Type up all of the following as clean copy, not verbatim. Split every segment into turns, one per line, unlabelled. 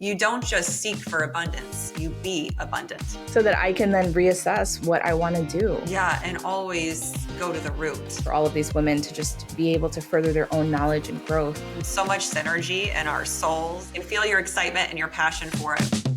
You don't just seek for abundance, you be abundant.
So that I can then reassess what I want to do.
Yeah, and always go to the root.
For all of these women to just be able to further their own knowledge and growth.
So much synergy in our souls, and feel your excitement and your passion for it.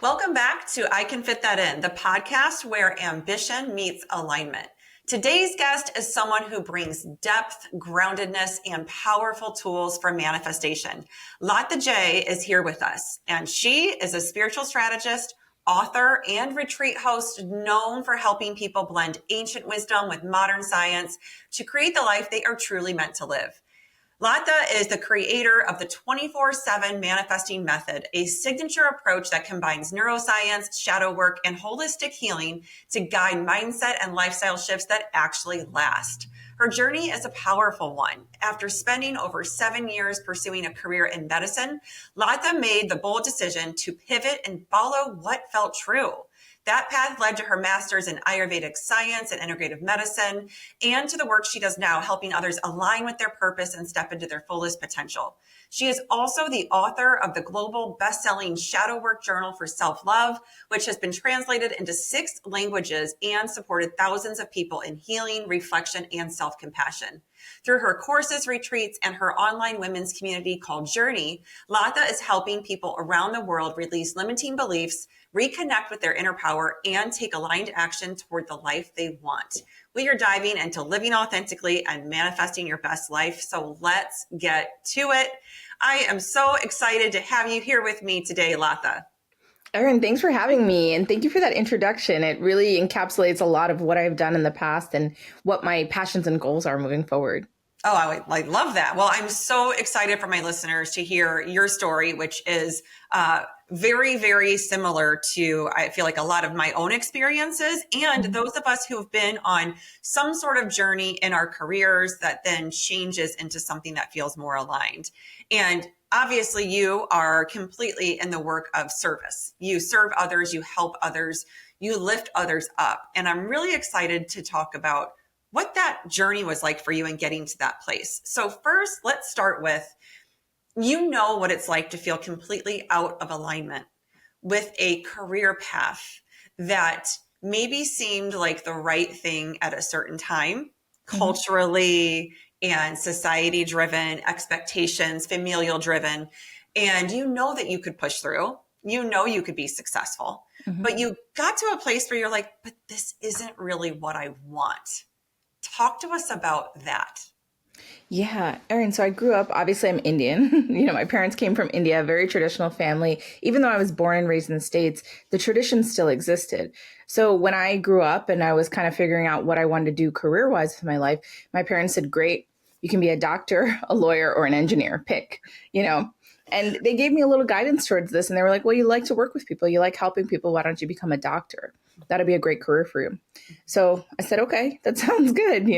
Welcome back to I Can Fit That In, the podcast where ambition meets alignment. Today's guest is someone who brings depth, groundedness, and powerful tools for manifestation. Latha Jay is here with us, and she is a spiritual strategist, author, and retreat host known for helping people blend ancient wisdom with modern science to create the life they are truly meant to live. Latha is the creator of the 24/7 manifesting method, a signature approach that combines neuroscience, shadow work, and holistic healing to guide mindset and lifestyle shifts that actually last. Her journey is a powerful one. After spending over 7 years pursuing a career in medicine, Latha made the bold decision to pivot and follow what felt true. That path led to her master's in Ayurvedic science and integrative medicine, and to the work she does now, helping others align with their purpose and step into their fullest potential. She is also the author of the global bestselling Shadow Work Journal for Self-Love, which has been translated into 6 languages and supported thousands of people in healing, reflection, and self-compassion. Through her courses, retreats, and her online women's community called Journey, Latha is helping people around the world release limiting beliefs, reconnect with their inner power, and take aligned action toward the life they want. We are diving into living authentically and manifesting your best life. So let's get to it. I am so excited to have you here with me today, Latha.
Erin, thanks for having me. And thank you for that introduction. It really encapsulates a lot of what I've done in the past and what my passions and goals are moving forward.
Oh, I love that. Well, I'm so excited for my listeners to hear your story, which is very, very similar to, I feel like, a lot of my own experiences and those of us who have been on some sort of journey in our careers that then changes into something that feels more aligned. And obviously, you are completely in the work of service. You serve others, you help others, you lift others up. And I'm really excited to talk about what that journey was like for you in getting to that place. So first, let's start with, you know what it's like to feel completely out of alignment with a career path that maybe seemed like the right thing at a certain time, culturally and society driven, expectations, familial driven. And you know that you could push through, you know you could be successful, but you got to a place where you're like, but this isn't really what I want. Talk to us about that.
Yeah, Erin, so I grew up, obviously I'm Indian. My parents came from India, a very traditional family. Even though I was born and raised in the States, the tradition still existed. So when I grew up and I was kind of figuring out what I wanted to do career-wise with my life, my parents said, great, you can be a doctor, a lawyer, or an engineer, pick, And they gave me a little guidance towards this. And they were like, well, you like to work with people. You like helping people. Why don't you become a doctor? That'd be a great career for you. So I said, okay, that sounds good,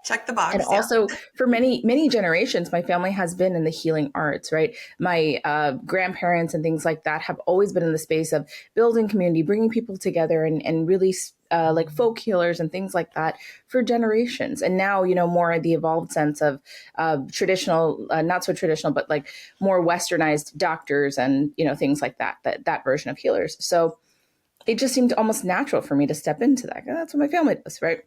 Check the box.
And also for many, many generations, my family has been in the healing arts, right? My grandparents and things like that have always been in the space of building community, bringing people together and really like folk healers and things like that for generations. And now, more the evolved sense of traditional, not so traditional, but like more westernized doctors and, things like that version of healers. So it just seemed almost natural for me to step into that. That's what my family does, right?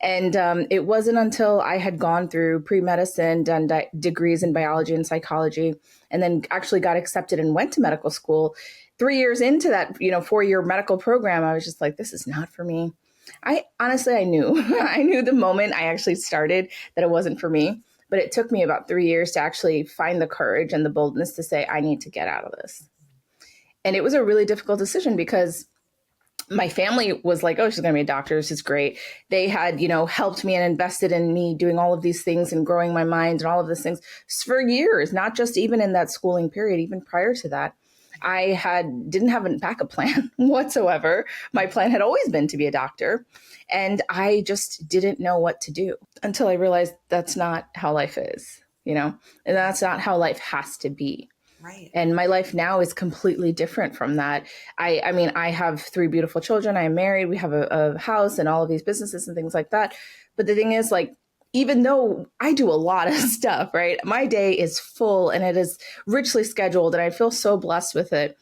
And it wasn't until I had gone through pre-medicine, done degrees in biology and psychology, and then actually got accepted and went to medical school. 3 years into that, 4-year medical program, I was just like, this is not for me. I knew, I knew the moment I actually started that it wasn't for me. But it took me about 3 years to actually find the courage and the boldness to say, I need to get out of this. And it was a really difficult decision because my family was like, oh, she's going to be a doctor. This is great. They had, helped me and invested in me doing all of these things and growing my mind and all of these things for years, not just even in that schooling period, even prior to that. I didn't have a backup plan whatsoever. My plan had always been to be a doctor. And I just didn't know what to do until I realized that's not how life is, and that's not how life has to be.
Right.
And my life now is completely different from that. I mean, I have 3 beautiful children. I am married. We have a house and all of these businesses and things like that. But the thing is, like, even though I do a lot of stuff, right? My day is full and it is richly scheduled and I feel so blessed with it.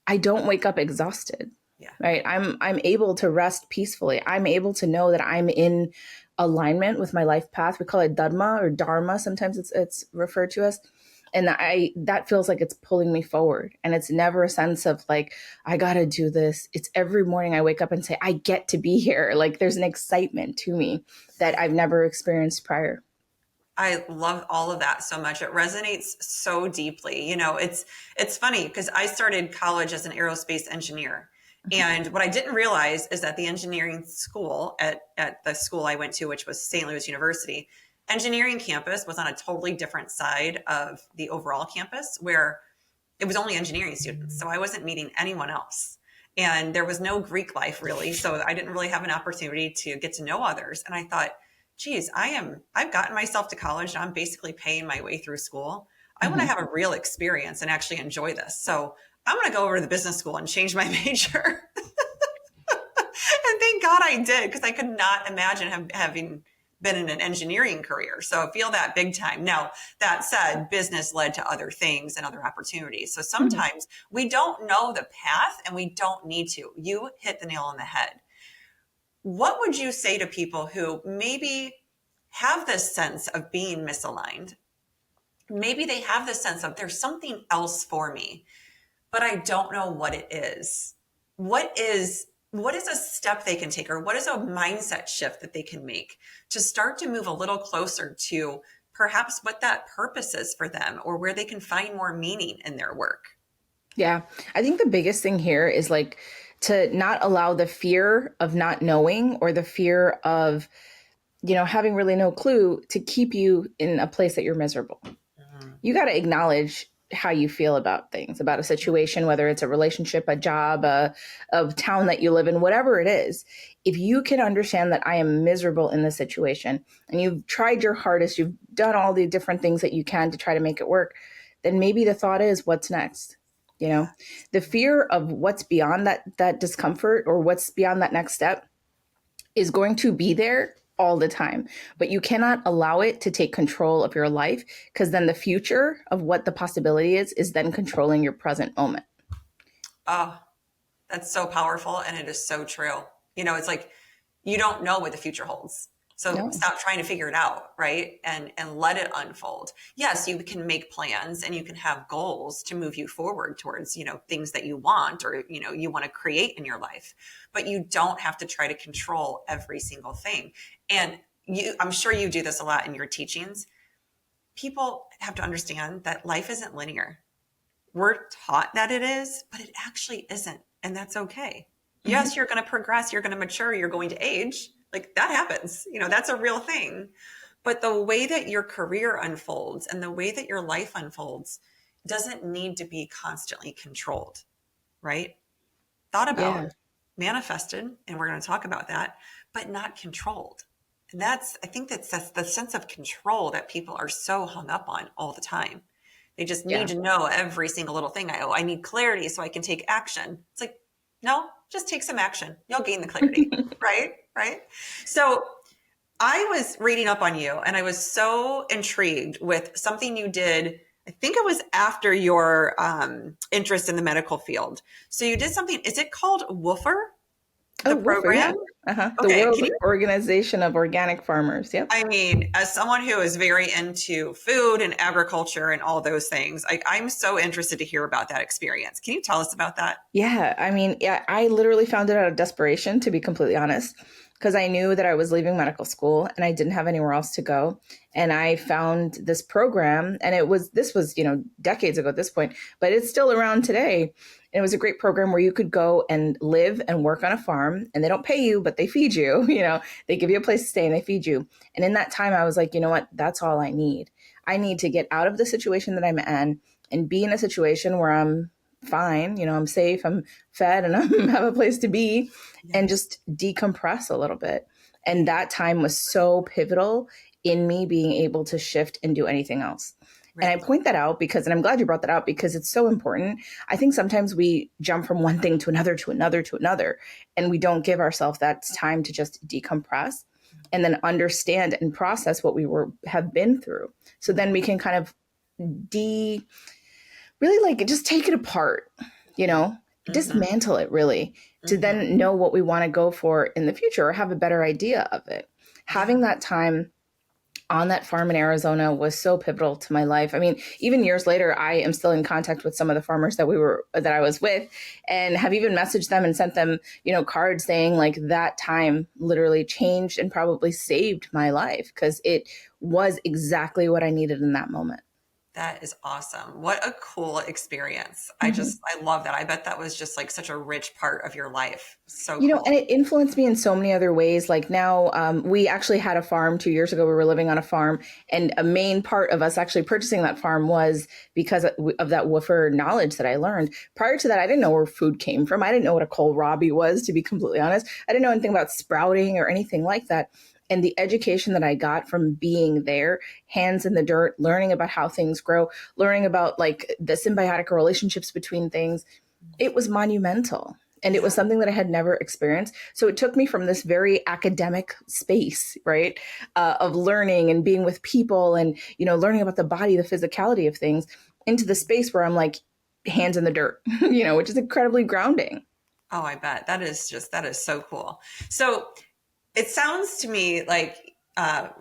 I don't wake up exhausted,
Yeah.
right? I'm able to rest peacefully. I'm able to know that I'm in alignment with my life path. We call it dharma or dharma. Sometimes it's referred to as. And that feels like it's pulling me forward. And it's never a sense of like, I gotta do this. It's every morning I wake up and say, I get to be here. Like there's an excitement to me that I've never experienced prior.
I love all of that so much. It resonates so deeply. It's funny because I started college as an aerospace engineer. And what I didn't realize is that the engineering school at the school I went to, which was St. Louis University, engineering campus was on a totally different side of the overall campus where it was only engineering students. So I wasn't meeting anyone else. And there was no Greek life really. So I didn't really have an opportunity to get to know others. And I thought, geez, I've gotten myself to college and I'm basically paying my way through school. I want to have a real experience and actually enjoy this. So I'm going to go over to the business school and change my major. And thank God I did, because I could not imagine having been in an engineering career. So I feel that big time. Now, that said, business led to other things and other opportunities. So sometimes we don't know the path and we don't need to. You hit the nail on the head. What would you say to people who maybe have this sense of being misaligned? Maybe they have this sense of there's something else for me, but I don't know what it is. What is a step they can take, or what is a mindset shift that they can make to start to move a little closer to perhaps what that purpose is for them, or where they can find more meaning in their work?
Yeah. I think the biggest thing here is like to not allow the fear of not knowing or the fear of, having really no clue to keep you in a place that you're miserable. You got to acknowledge how you feel about things, about a situation, whether it's a relationship, a job, a town that you live in, whatever it is. If you can understand that I am miserable in this situation and you've tried your hardest, you've done all the different things that you can to try to make it work, then maybe the thought is, what's next? The fear of what's beyond that discomfort or what's beyond that next step is going to be there all the time, but you cannot allow it to take control of your life, because then the future of what the possibility is then controlling your present moment.
Oh, that's so powerful. And it is so true. It's like, you don't know what the future holds. So
No.
stop trying to figure it out, right? And let it unfold. Yes, you can make plans and you can have goals to move you forward towards, things that you want, or, you want to create in your life, but you don't have to try to control every single thing. And I'm sure you do this a lot in your teachings. People have to understand that life isn't linear. We're taught that it is, but it actually isn't. And that's okay. Yes, you're going to progress, you're going to mature, you're going to age. Like that happens, that's a real thing. But the way that your career unfolds and the way that your life unfolds doesn't need to be constantly controlled, right? Thought about,
Yeah.
manifested, and we're going to talk about that, but not controlled. And I think that's the sense of control that people are so hung up on all the time. They just need to know every single little thing. I need clarity so I can take action. It's like, no, just take some action. You'll gain the clarity, right? Right. So I was reading up on you and I was so intrigued with something you did. I think it was after your interest in the medical field. So you did something, is it called Woofer? The program?
Yeah. The
Okay.
World Organization of Organic Farmers. Yep.
I mean, as someone who is very into food and agriculture and all those things, I'm so interested to hear about that experience. Can you tell us about that?
Yeah. I mean, yeah, I literally found it out of desperation, to be completely honest, because I knew that I was leaving medical school and I didn't have anywhere else to go. And I found this program, and this was, decades ago at this point, but it's still around today. And it was a great program where you could go and live and work on a farm, and they don't pay you, but they feed you, they give you a place to stay and they feed you. And in that time, I was like, you know what? That's all I need. I need to get out of the situation that I'm in and be in a situation where I'm fine, I'm safe, I'm fed, and I have a place to be, and just decompress a little bit. And that time was so pivotal in me being able to shift and do anything else. Right. And I point that out because, and I'm glad you brought that out because it's so important. I think sometimes we jump from one thing to another, to another, to another, and we don't give ourselves that time to just decompress. and then understand and process what we have been through. So then we can kind of de really like just take it apart, you know,
Mm-hmm.
dismantle it really, to
Mm-hmm.
then know what we want to go for in the future or have a better idea of it.
Yeah.
Having that time on that farm in Arizona was so pivotal to my life. I mean, even years later, I am still in contact with some of the farmers that I was with, and have even messaged them and sent them, cards saying like that time literally changed and probably saved my life because it was exactly what I needed in that moment.
That is awesome. What a cool experience.
Mhm.
I love that. I bet that was just like such a rich part of your life. So
And
cool.
it influenced me in so many other ways. Like now, we actually had a farm 2 years ago. We were living on a farm, and a main part of us actually purchasing that farm was because of that woofer knowledge that I learned. Prior to that, I didn't know where food came from. I didn't know what a kohlrabi was, to be completely honest. I didn't know anything about sprouting or anything like that. And the education that I got from being there, hands in the dirt, learning about how things grow, learning about like the symbiotic relationships between things, it was monumental. And it
Yeah.
was something that I had never experienced. So it took me from this very academic space, right, of learning and being with people and, learning about the body, the physicality of things, into the space where I'm like hands in the dirt, which is incredibly grounding.
Oh, I bet. That is so cool. So it sounds to me like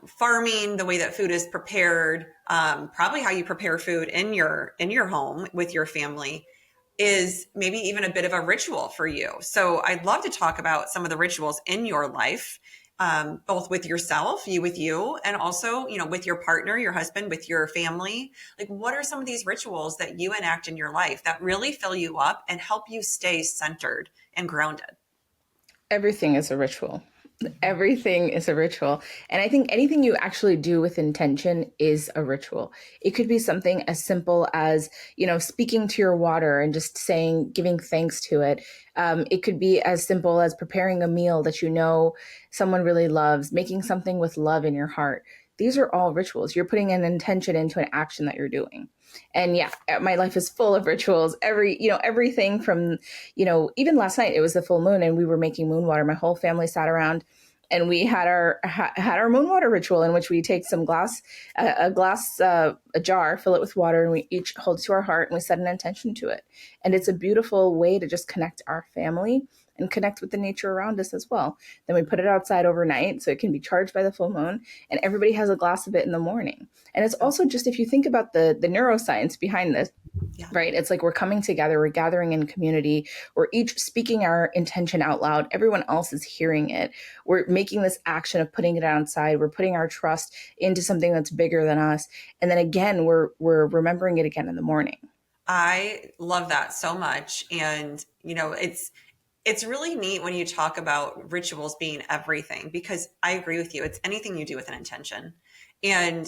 farming, the way that food is prepared, probably how you prepare food in your home with your family, is maybe even a bit of a ritual for you. So I'd love to talk about some of the rituals in your life, both with yourself, you with you, and also, with your partner, your husband, with your family. Like, what are some of these rituals that you enact in your life that really fill you up and help you stay centered and grounded?
Everything is a ritual. Everything is a ritual. And I think anything you actually do with intention is a ritual. It could be something as simple as, speaking to your water and just saying, giving thanks to it. It could be as simple as preparing a meal that someone really loves, making something with love in your heart. These are all rituals. You're putting an intention into an action that you're doing. And yeah, my life is full of rituals. Everything from, even last night it was the full moon and we were making moon water. My whole family sat around and we had our moon water ritual, in which we take some a jar, fill it with water, and we each hold it to our heart and we set an intention to it. And it's a beautiful way to just connect our family and connect with the nature around us as well. Then we put it outside overnight so it can be charged by the full moon, and everybody has a glass of it in the morning. And it's
Oh,
also just, if you think about the neuroscience behind this,
yeah.
right? It's like we're coming together, we're gathering in community, we're each speaking our intention out loud. Everyone else is hearing it. We're making this action of putting it outside. We're putting our trust into something that's bigger than us. And then again, we're remembering it again in the morning.
I love that so much. And, it's really neat when you talk about rituals being everything, because I agree with you. It's anything you do with an intention. And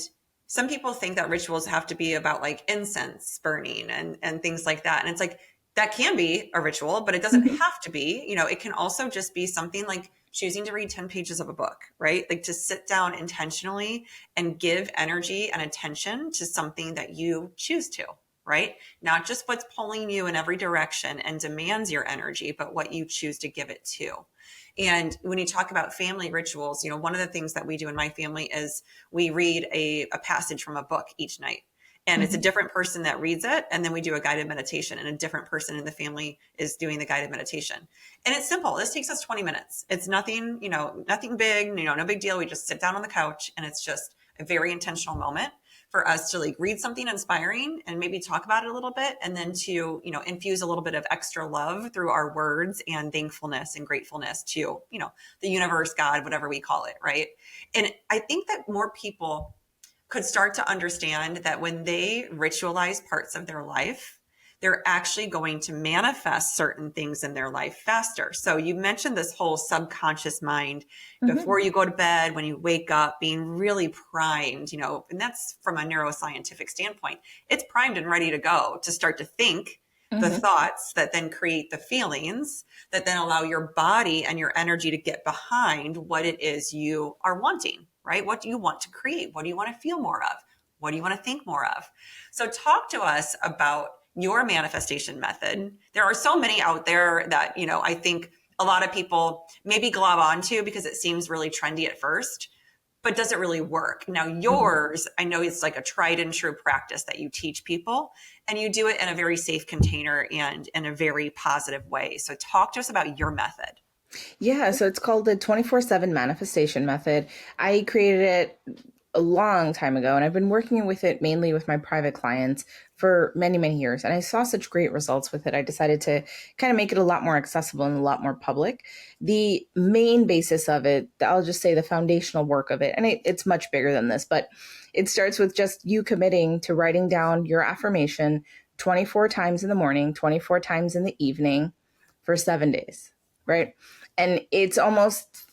some people think that rituals have to be about like incense burning and things like that. And it's like, that can be a ritual, but it doesn't
Mhm.
have to be. It can also just be something like choosing to read 10 pages of a book, right? Like to sit down intentionally and give energy and attention to something that you choose to, right? Not just what's pulling you in every direction and demands your energy, but what you choose to give it to. And when you talk about family rituals, one of the things that we do in my family is we read a passage from a book each night. And it's a
Mhm.
different person that reads it. And then we do a guided meditation, and a different person in the family is doing the guided meditation. And it's simple. This takes us 20 minutes. It's nothing, nothing big, no big deal. We just sit down on the couch, and it's just a very intentional moment for us to like read something inspiring and maybe talk about it a little bit, and then to infuse a little bit of extra love through our words and thankfulness and gratefulness to the universe, God, whatever we call it, right? And I think that more people could start to understand that when they ritualize parts of their life, they're actually going to manifest certain things in their life faster. So you mentioned this whole subconscious mind
Mhm.
before you go to bed, when you wake up, being really primed, and that's from a neuroscientific standpoint. It's primed and ready to go to start to think the
Mhm.
thoughts that then create the feelings that then allow your body and your energy to get behind what it is you are wanting, right? What do you want to create? What do you want to feel more of? What do you want to think more of? So talk to us about your manifestation method. There are so many out there that, I think a lot of people maybe glob onto because it seems really trendy at first, but does it really work? Now,
Mhm.
yours, I know it's like a tried and true practice that you teach people, and you do it in a very safe container and in a very positive way. So, talk to us about your method.
Yeah, so it's called the 24/7 manifestation method. I created it a long time ago, and I've been working with it mainly with my private clients for many, many years. And I saw such great results with it. I decided to kind of make it a lot more accessible and a lot more public. The main basis of it, I'll just say the foundational work of it, and it's much bigger than this, but it starts with just you committing to writing down your affirmation 24 times in the morning, 24 times in the evening for 7 days, right? And it's almost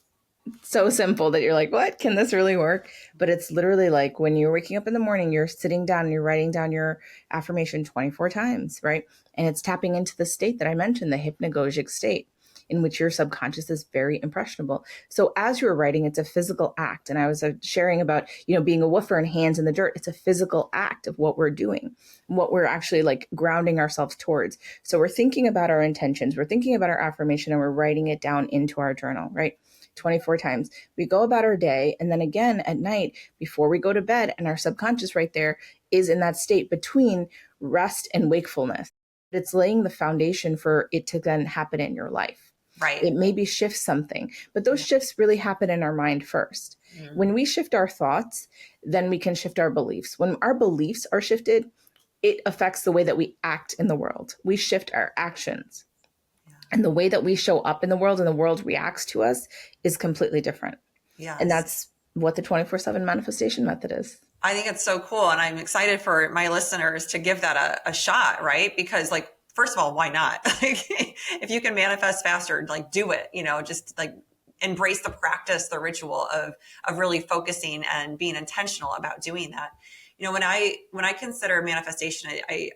so simple that you're like, what? Can this really work? But it's literally like when you're waking up in the morning, you're sitting down and you're writing down your affirmation 24 times, right? And it's tapping into the state that I mentioned, the hypnagogic state, in which your subconscious is very impressionable. So as you're writing, it's a physical act. And I was sharing about, being a woofer and hands in the dirt. It's a physical act of what we're doing, what we're actually like grounding ourselves towards. So we're thinking about our intentions, we're thinking about our affirmation, and we're writing it down into our journal, right? 24 times. We go about our day. And then again at night, before we go to bed, and our subconscious right there is in that state between rest and wakefulness. It's laying the foundation for it to then happen in your life.
Right.
It maybe shifts something, but those shifts really happen in our mind first.
Mm.
When we shift our thoughts, then we can shift our beliefs. When our beliefs are shifted, it affects the way that we act in the world. We shift our actions. And the way that we show up in the world and the world reacts to us is completely different. And
Yes.
that's what the 24/7 manifestation method is.
I think it's so cool. And I'm excited for my listeners to give that a shot, right? Because, like, first of all, why not? Like, if you can manifest faster, like, do it, just like embrace the practice, the ritual of really focusing and being intentional about doing that. When I consider manifestation, I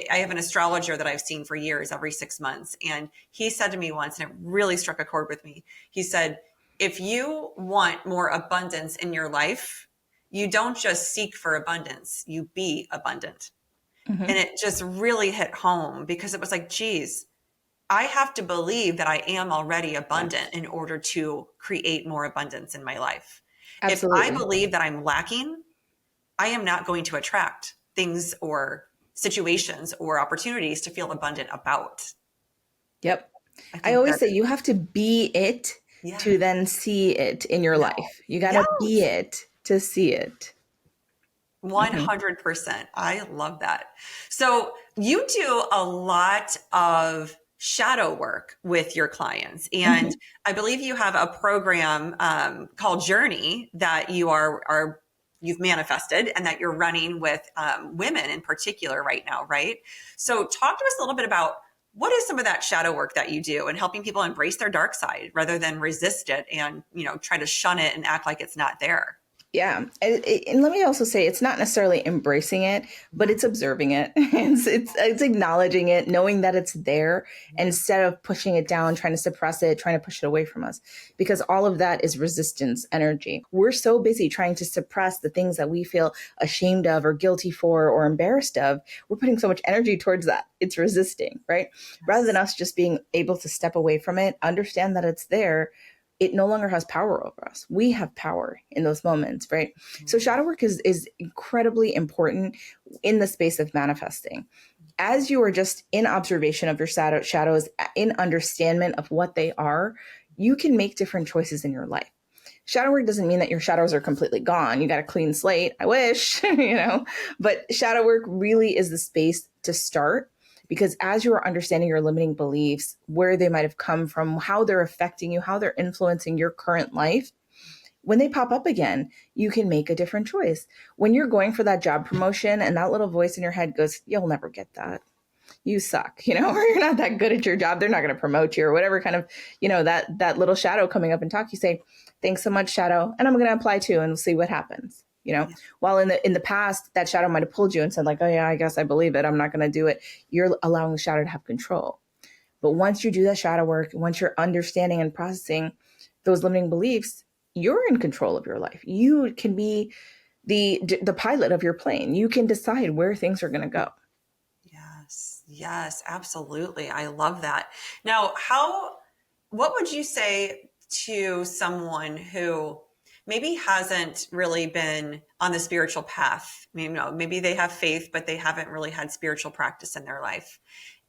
have an astrologer that I've seen for years, every 6 months. And he said to me once, and it really struck a chord with me. He said, if you want more abundance in your life, you don't just seek for abundance, you be abundant. And
Mm-hmm.
it just really hit home because it was like, geez, I have to believe that I am already abundant
Yes,
in order to create more abundance in my life. If I
absolutely.
believe that I'm lacking, I am not going to attract things or situations or opportunities to feel abundant about.
Yep.
I
I
think
always
that,
say you have to be it
yeah,
to then see it in your
yeah,
life. You got to be
yes,
it to see it. Mm-hmm.
100%. I love that. So you do a lot of shadow work with your clients. And
Mm-hmm.
I believe you have a program called Journey that you've manifested and that you're running with women in particular right now, right? So talk to us a little bit about what is some of that shadow work that you do and helping people embrace their dark side rather than resist it and, try to shun it and act like it's not there.
Yeah, and let me also say it's not necessarily embracing it, but it's observing it. It's acknowledging it, knowing that it's there, instead of pushing it down, trying to suppress it, trying to push it away from us, because all of that is resistance energy. We're so busy trying to suppress the things that we feel ashamed of or guilty for or embarrassed of. We're putting so much energy towards that. It's resisting, right? Rather than
Yes.
us just being able to step away from it, understand that it's there, it no longer has power over us. We have power in those moments, right? So shadow work is incredibly important in the space of manifesting. As you are just in observation of your shadows, in understanding of what they are, you can make different choices in your life. Shadow work doesn't mean that your shadows are completely gone. You got a clean slate. I wish, but shadow work really is the space to start, because as you are understanding your limiting beliefs, where they might have come from, how they're affecting you, how they're influencing your current life, when they pop up again, you can make a different choice. When you're going for that job promotion and that little voice in your head goes, you'll never get that, you suck, or you're not that good at your job, they're not going to promote you, or whatever kind of, that little shadow coming up and talk, you say, thanks so much, shadow, and I'm going to apply too, and we'll see what happens.
Yeah.
While in the past, that shadow might have pulled you and said like, oh yeah, I guess I believe it, I'm not going to do it. You're allowing the shadow to have control. But once you do that shadow work, once you're understanding and processing those limiting beliefs, you're in control of your life. You can be the pilot of your plane. You can decide where things are going to go.
Yes. Yes, absolutely. I love that. Now, what would you say to someone who maybe hasn't really been on the spiritual path? Maybe they have faith, but they haven't really had spiritual practice in their life.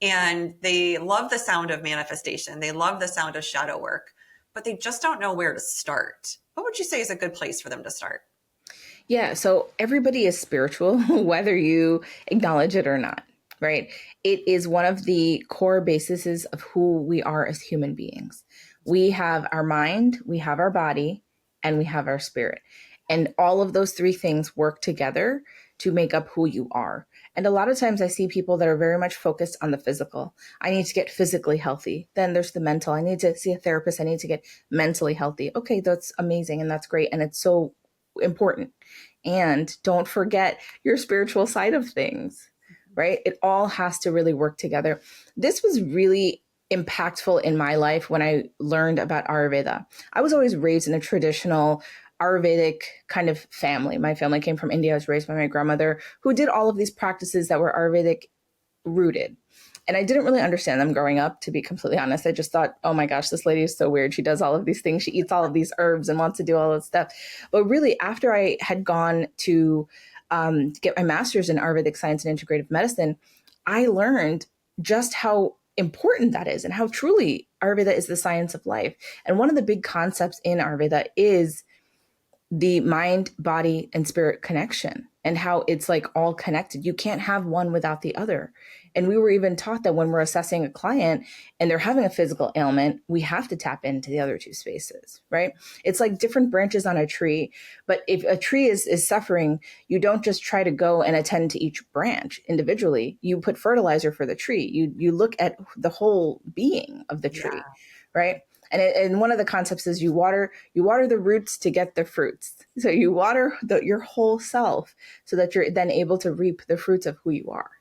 And they love the sound of manifestation. They love the sound of shadow work, but they just don't know where to start. What would you say is a good place for them to start?
Yeah, so everybody is spiritual, whether you acknowledge it or not, right? It is one of the core bases of who we are as human beings. We have our mind, we have our body, and we have our spirit. And all of those three things work together to make up who you are. And a lot of times I see people that are very much focused on the physical. I need to get physically healthy. Then there's the mental. I need to see a therapist. I need to get mentally healthy. Okay, that's amazing and that's great. And it's so important. And don't forget your spiritual side of things, right? It all has to really work together. This was really impactful in my life when I learned about Ayurveda. I was always raised in a traditional Ayurvedic kind of family. My family came from India. I was raised by my grandmother who did all of these practices that were Ayurvedic rooted. And I didn't really understand them growing up, to be completely honest. I just thought, oh my gosh, this lady is so weird. She does all of these things. She eats all of these herbs and wants to do all this stuff. But really, after I had gone to get my master's in Ayurvedic science and integrative medicine, I learned just how important that is and how truly Ayurveda is the science of life. And one of the big concepts in Ayurveda is the mind, body, and spirit connection and how it's like all connected. You can't have one without the other. And we were even taught that when we're assessing a client and they're having a physical ailment, we have to tap into the other two spaces, right? It's like different branches on a tree. But if a tree is suffering, you don't just try to go and attend to each branch individually. You put fertilizer for the tree. You look at the whole being of the
Yeah.
tree, right? And one of the concepts is you water the roots to get the fruits. So you water your whole self so that you're then able to reap the fruits of who you are.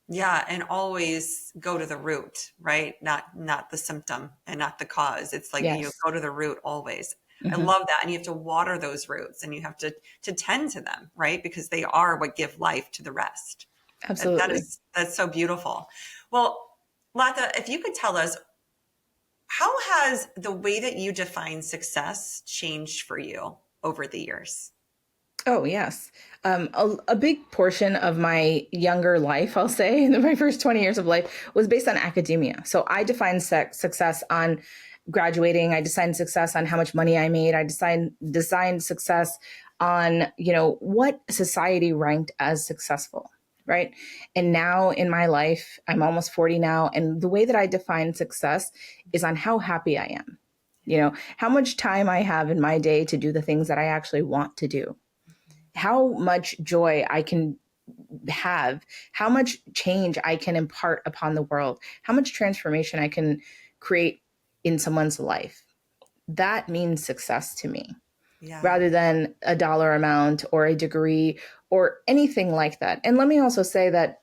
Yeah, and always go to the root, right? Not the symptom and not the cause. It's like,
Yes.
go to the root always. I
Hmm.
love that. And you have to water those roots and you have to tend to them, right? Because they are what give life to the rest.
Absolutely.
That's so beautiful. Well, Latha, if you could tell us, how has the way that you define success changed for you over the years?
Oh, yes. A big portion of my younger life, I'll say, in my first 20 years of life, was based on academia. So I defined success on graduating. I defined success on how much money I made. I designed success on, what society ranked as successful, right? And now in my life, I'm almost 40 now. And the way that I define success is on how happy I am. How much time I have in my day to do the things that I actually want to do, how much joy I can have, how much change I can impart upon the world, how much transformation I can create in someone's life. That means success to me
Yeah.
rather than a dollar amount or a degree or anything like that. And let me also say that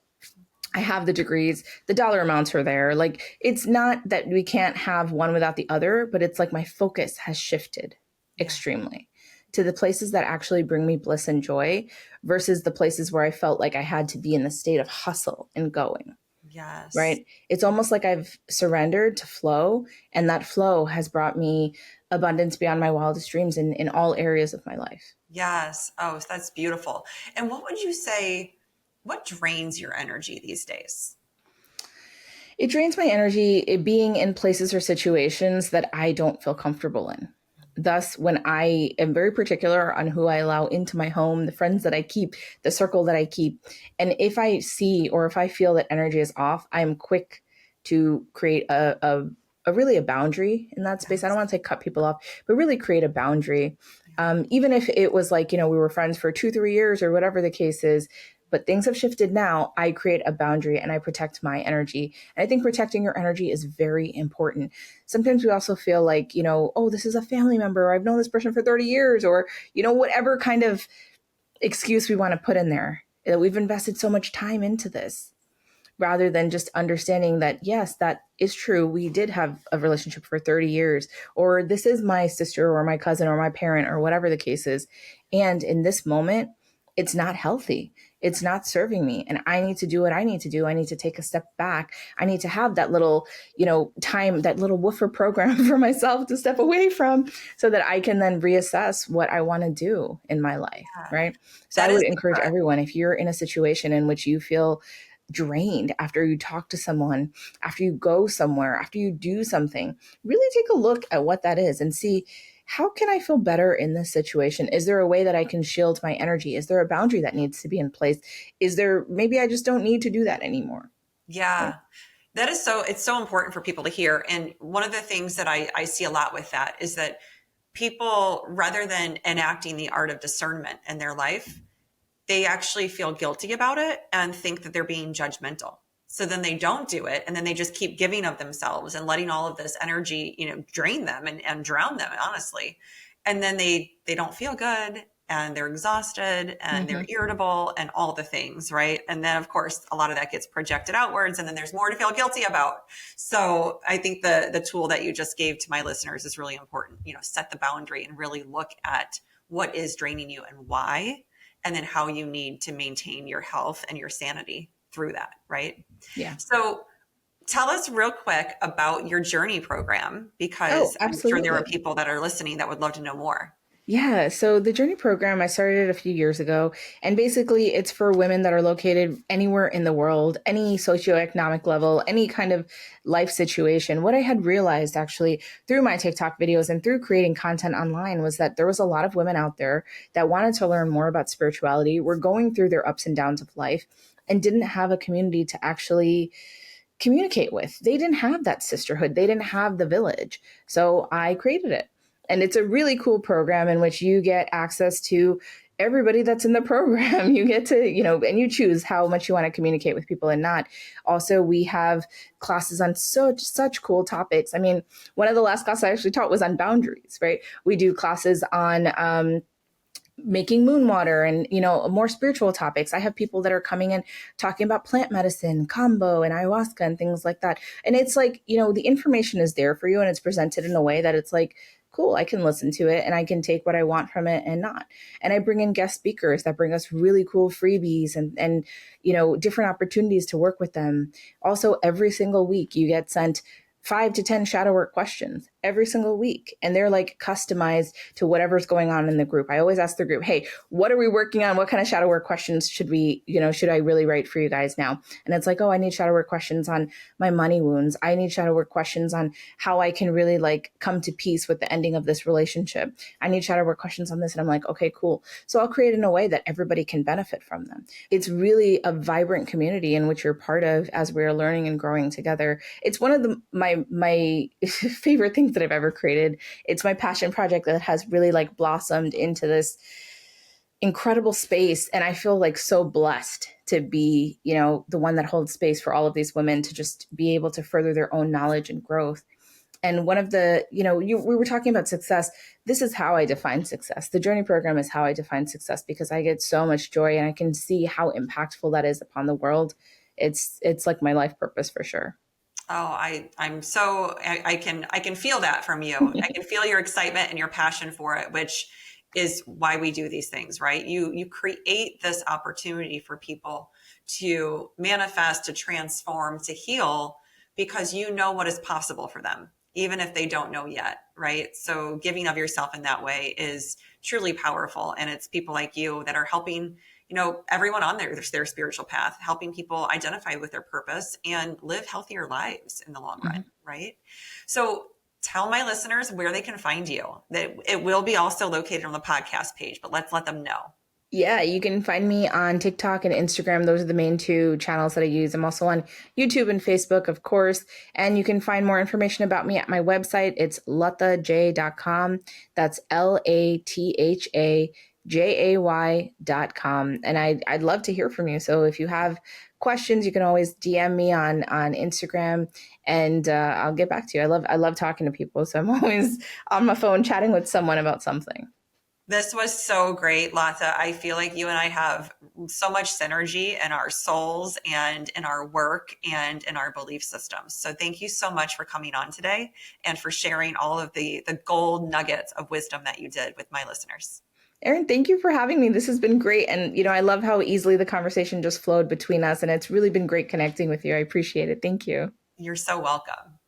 I have the degrees, the dollar amounts are there. Like, it's not that we can't have one without the other, but it's like my focus has shifted
Yeah.
extremely to the places that actually bring me bliss and joy versus the places where I felt like I had to be in the state of hustle and going,
Yes.
right? It's almost like I've surrendered to flow, and that flow has brought me abundance beyond my wildest dreams in all areas of my life.
Yes. Oh, that's beautiful. And what would you say, what drains your energy these days?
It drains my energy being in places or situations that I don't feel comfortable in. Thus, when I am very particular on who I allow into my home, the friends that I keep, the circle that I keep, and if I see or if I feel that energy is off, I'm quick to create a really a boundary in that space. I don't
Yes.
want to say cut people off, but really create a boundary.
Yeah.
Even if it was like, we were friends for 2, 3 years or whatever the case is, but things have shifted now. I create a boundary and I protect my energy. And I think protecting your energy is very important. Sometimes we also feel like, oh, this is a family member, or I've known this person for 30 years, or, whatever kind of excuse we want to put in there. That we've invested so much time into this rather than just understanding that, yes, that is true. We did have a relationship for 30 years, or this is my sister or my cousin or my parent or whatever the case is. And in this moment, it's not healthy. It's not serving me. And I need to do what I need to do. I need to take a step back. I need to have that little, time, that little woofer program for myself to step away from so that I can then reassess what I want to do in my life.
Yeah.
Right. So I
That is
would
the
encourage
correct.
everyone, if you're in a situation in which you feel drained after you talk to someone, after you go somewhere, after you do something, really take a look at what that is and see, how can I feel better in this situation? Is there a way that I can shield my energy? Is there a boundary that needs to be in place? Is there, maybe I just don't need to do that anymore? Right?
Yeah. That is so, it's so important for people to hear. And one of the things that I see a lot with that is that people, rather than enacting the art of discernment in their life, they actually feel guilty about it and think that they're being judgmental. So then they don't do it. And then they just keep giving of themselves and letting all of this energy, drain them and drown them, honestly. And then they don't feel good and they're exhausted and they're
Mm-hmm.
irritable and all the things, right? And then of course, a lot of that gets projected outwards and then there's more to feel guilty about. So I think the tool that you just gave to my listeners is really important. Set the boundary and really look at what is draining you and why, and then how you need to maintain your health and your sanity through that, right?
Yeah.
So tell us real quick about your journey program,
Oh,
because I'm sure there are
absolutely.
people that are listening that would love to know more.
Yeah, so the Journey program, I started a few years ago, and basically it's for women that are located anywhere in the world, any socioeconomic level, any kind of life situation. What I had realized actually through my TikTok videos and through creating content online was that there was a lot of women out there that wanted to learn more about spirituality, were going through their ups and downs of life, and didn't have a community to actually communicate with. They didn't have that sisterhood, they didn't have the village. So I created it. And it's a really cool program in which you get access to everybody that's in the program. You get to, and you choose how much you want to communicate with people and not. Also, we have classes on such cool topics. I mean, one of the last classes I actually taught was on boundaries, right? We do classes on making moon water and more spiritual topics. I have people that are coming in talking about plant medicine, kambo, and ayahuasca and things like that. And it's like, the information is there for you and it's presented in a way that it's like, cool, I can listen to it and I can take what I want from it and not. And I bring in guest speakers that bring us really cool freebies and different opportunities to work with them. Also, every single week you get sent 5 to 10 shadow work questions every single week. And they're like customized to whatever's going on in the group. I always ask the group, hey, what are we working on? What kind of shadow work questions should I really write for you guys now? And it's like, oh, I need shadow work questions on my money wounds. I need shadow work questions on how I can really like come to peace with the ending of this relationship. I need shadow work questions on this. And I'm like, okay, cool. So I'll create in a way that everybody can benefit from them. It's really a vibrant community in which you're part of as we're learning and growing together. It's one of my favorite things that I've ever created. It's my passion project that has really like blossomed into this incredible space. And I feel like so blessed to be, the one that holds space for all of these women to just be able to further their own knowledge and growth. And one of the, we were talking about success. This is how I define success. The Journey program is how I define success because I get so much joy and I can see how impactful that is upon the world. It's like my life purpose for sure.
Oh, I can feel that from you. I can feel your excitement and your passion for it, which is why we do these things, right? You create this opportunity for people to manifest, to transform, to heal, because you know what is possible for them, even if they don't know yet, right? So giving of yourself in that way is truly powerful. And it's people like you that are helping everyone on their spiritual path, helping people identify with their purpose and live healthier lives in the long run, right? So tell my listeners where they can find you. That it will be also located on the podcast page, but let's let them know.
Yeah, you can find me on TikTok and Instagram. Those are the main two channels that I use. I'm also on YouTube and Facebook, of course. And you can find more information about me at my website. It's lathajay.com. That's LATHAJAY.com. And I'd love to hear from you. So if you have questions, you can always DM me on Instagram and I'll get back to you. I love talking to people. So I'm always on my phone chatting with someone about something.
This was so great, Latha. I feel like you and I have so much synergy in our souls and in our work and in our belief systems. So thank you so much for coming on today and for sharing all of the gold nuggets of wisdom that you did with my listeners.
Erin, thank you for having me. This has been great. And, I love how easily the conversation just flowed between us. And it's really been great connecting with you. I appreciate it. Thank you.
You're so welcome.